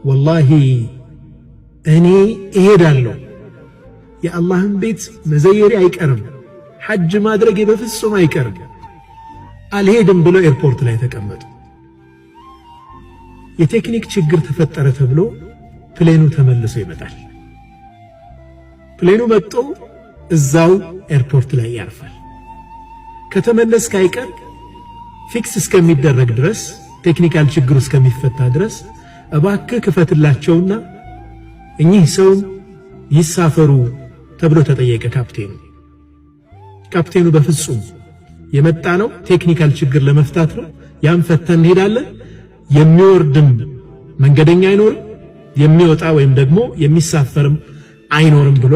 ወላሂ እኔ እሄዳለሁ የአላህን ቤት መዘየሪ አይቀርም፣ ሐጅ ማድረግ በፍጹም አይቀርም፣ አልሄድም ብሎ ኤርፖርት ላይ ተቀመጡ። የቴክኒክ ችግር ተፈጠረ ተብሎ ፕሌኑ ተመልሶ ይመጣል። ፕሌኑ መጥቶ እዛው ኤርፖርት ላይ ያርፋል። ከተመለስክ አይቀር ፊክስ እስከሚደረግ ድረስ ቴክኒካል ችግሩ እስከሚፈታ ድረስ እባክህ ክፈትላቸውና እኚህ ሰው ይሳፈሩ ተብሎ ተጠየቀ ካፕቴኑ። ካፕቴኑ በፍጹም የመጣ ነው ቴክኒካል ችግር ለመፍታት ነው፣ ያን ፈተን እንሄዳለን፣ የሚወርድም መንገደኛ አይኖርም፣ የሚወጣ ወይም ደግሞ የሚሳፈርም አይኖርም ብሎ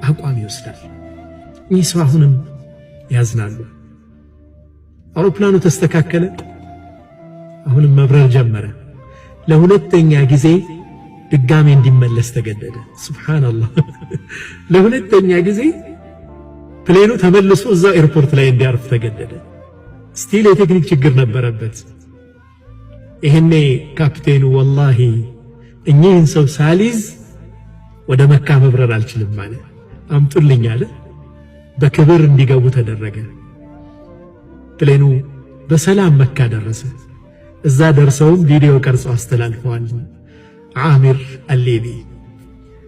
አቋም ይወስዳል። እኚህ ሰው አሁንም ያዝናሉ። አውሮፕላኑ ተስተካከለ፣ አሁንም መብረር ጀመረ። ለሁለተኛ ጊዜ ድጋሜ እንዲመለስ ተገደደ። ሱብሃንአላህ ለሁለተኛ ጊዜ ፕሌኑ ተመልሶ እዛው ኤርፖርት ላይ እንዲያርፍ ተገደደ። ስቲል የቴክኒክ ችግር ነበረበት። ይሄኔ ካፕቴኑ ወላሂ እኚህን ሰው ሳሊዝ ወደ መካ መብረር አልችልም አለ። አምጡልኝ አለ። በክብር እንዲገቡ ተደረገ። ፕሌኑ በሰላም መካ ደረሰ። እዛ ደርሰውም ቪዲዮ ቀርጸው አስተላልፈዋል። ዓሚር አልሌቢ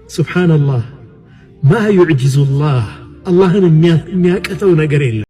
ሱብሃንአላህ ማ ዩዕጂዙላህ አላህን የሚያቅተው ነገር የለም።